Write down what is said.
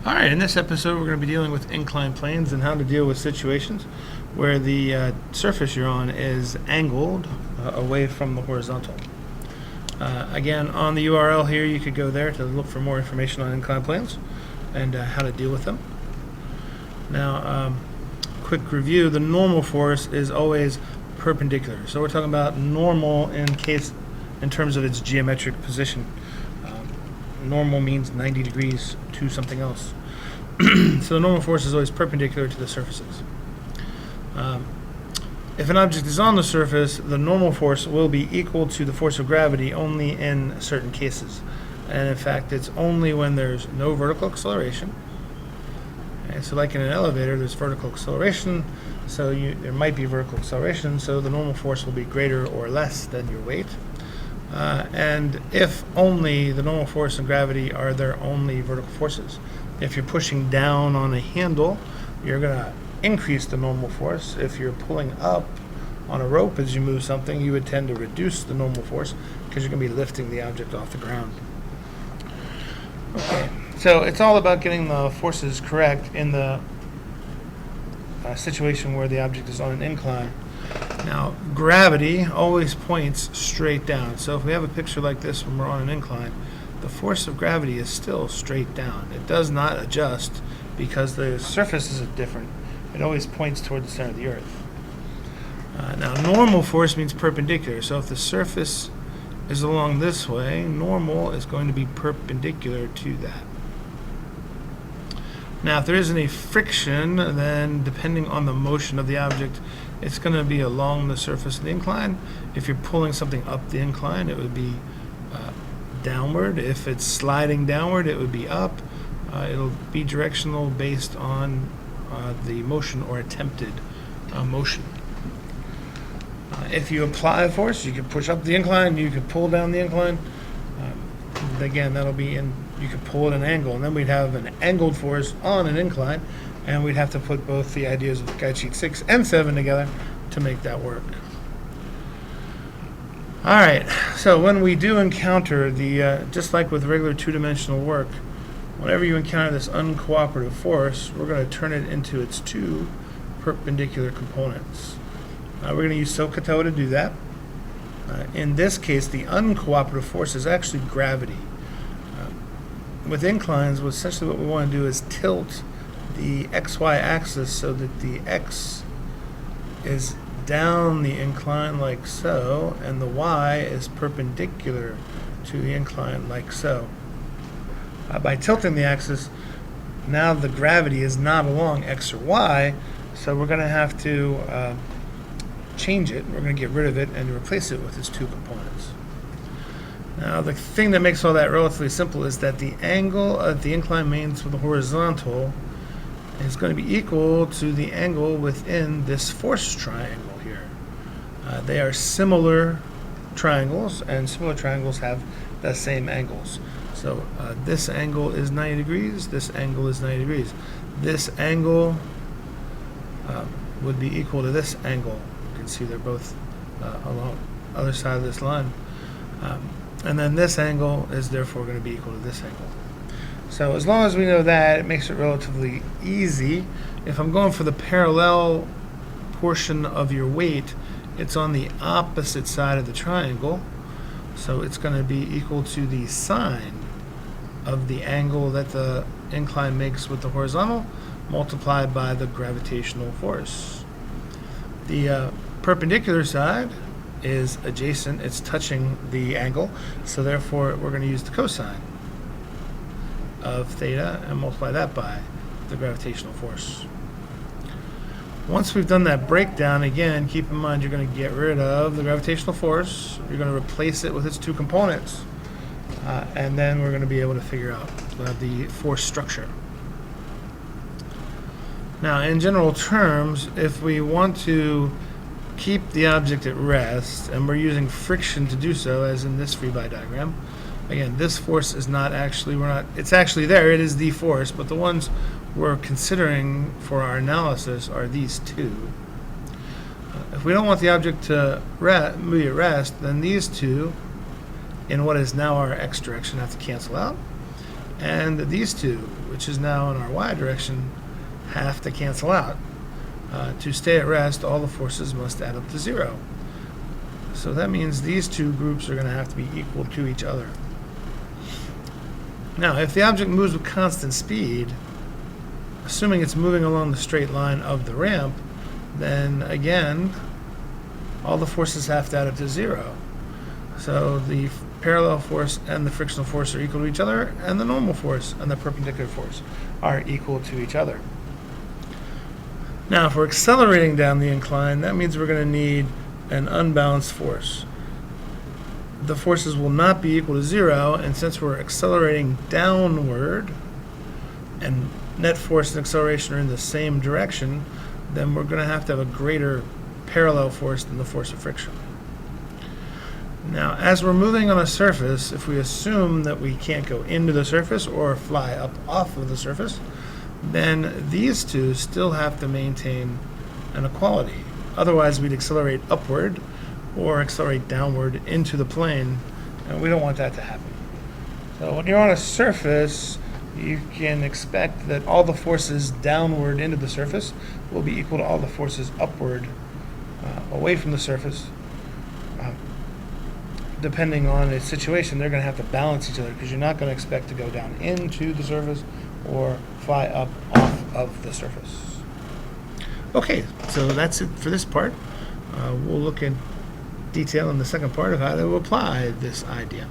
Alright, in this episode we're going to be dealing with inclined planes and how to deal with situations where the surface you're on is angled away from the horizontal. Again, on the URL here you could go there to look for more information on inclined planes and how to deal with them. Now, quick review, the normal force is always perpendicular. So we're talking about normal in terms of its geometric position. Normal means 90 degrees to something else. So the normal force is always perpendicular to the surfaces. If an object is on the surface, the normal force will be equal to the force of gravity only in certain cases. And in fact, it's only when there's no vertical acceleration. Okay, so like in an elevator, there's vertical acceleration, so there might be vertical acceleration, so the normal force will be greater or less than your weight. And if only the normal force and gravity are their only vertical forces. If you're pushing down on a handle, you're going to increase the normal force. If you're pulling up on a rope as you move something, you would tend to reduce the normal force because you're going to be lifting the object off the ground. Okay, so it's all about getting the forces correct in the situation where the object is on an incline. Now, gravity always points straight down. So if we have a picture like this when we're on an incline, the force of gravity is still straight down. It does not adjust because the surface is different. It always points toward the center of the earth. Now, normal force means perpendicular. So if the surface is along this way, normal is going to be perpendicular to that. Now, if there isn't any friction, then depending on the motion of the object, it's going to be along the surface of the incline. If you're pulling something up the incline, it would be downward. If it's sliding downward, it would be up. It'll be directional based on the motion or attempted motion. If you apply a force, you can push up the incline, you can pull down the incline. Again, that'll be you could pull at an angle, and then we'd have an angled force on an incline, and we'd have to put both the ideas of Guidesheet 6 and 7 together to make that work. Alright, so when we do encounter just like with regular two-dimensional work, whenever you encounter this uncooperative force, we're going to turn it into its two perpendicular components. We're going to use SOHCAHTOA to do that. In this case, the uncooperative force is actually gravity. With inclines, essentially what we want to do is tilt the xy axis so that the x is down the incline like so, and the y is perpendicular to the incline like so. By tilting the axis, now the gravity is not along x or y, so we're going to have to change it. We're going to get rid of it and replace it with its two components. Now, the thing that makes all that relatively simple is that the angle of the inclined mains with the horizontal is going to be equal to the angle within this force triangle here. They are similar triangles, and similar triangles have the same angles. So this angle is 90 degrees, this angle is 90 degrees. This angle would be equal to this angle. You can see they're both along the other side of this line. And then this angle is therefore going to be equal to this angle. So as long as we know that, it makes it relatively easy. If I'm going for the parallel portion of your weight, it's on the opposite side of the triangle. So it's going to be equal to the sine of the angle that the incline makes with the horizontal multiplied by the gravitational force. The perpendicular side is adjacent, it's touching the angle, so therefore we're going to use the cosine of theta and multiply that by the gravitational force. Once we've done that breakdown, again, keep in mind you're going to get rid of the gravitational force, you're going to replace it with its two components, and then we're going to be able to figure out the force structure. Now, in general terms, if we want to keep the object at rest, and we're using friction to do so, as in this free body diagram. Again, this force is not actually, it's actually there, it is the force, but the ones we're considering for our analysis are these two. If we don't want the object to be at rest, then these two, in what is now our x direction, have to cancel out. And these two, which is now in our y direction, have to cancel out. To stay at rest, all the forces must add up to 0. So that means these two groups are going to have to be equal to each other. Now, if the object moves with constant speed, assuming it's moving along the straight line of the ramp, then again, all the forces have to add up to 0. So the parallel force and the frictional force are equal to each other, and the normal force and the perpendicular force are equal to each other. Now, if we're accelerating down the incline, that means we're going to need an unbalanced force. The forces will not be equal to 0, and since we're accelerating downward, and net force and acceleration are in the same direction, then we're going to have a greater parallel force than the force of friction. Now, as we're moving on a surface, if we assume that we can't go into the surface or fly up off of the surface, then these two still have to maintain an equality. Otherwise, we'd accelerate upward or accelerate downward into the plane, and we don't want that to happen. So when you're on a surface, you can expect that all the forces downward into the surface will be equal to all the forces upward away from the surface. Depending on its situation, they're going to have to balance each other, because you're not going to expect to go down into the surface or fly up off of the surface. Okay, so that's it for this part. We'll look in detail in the second part of how to apply this idea.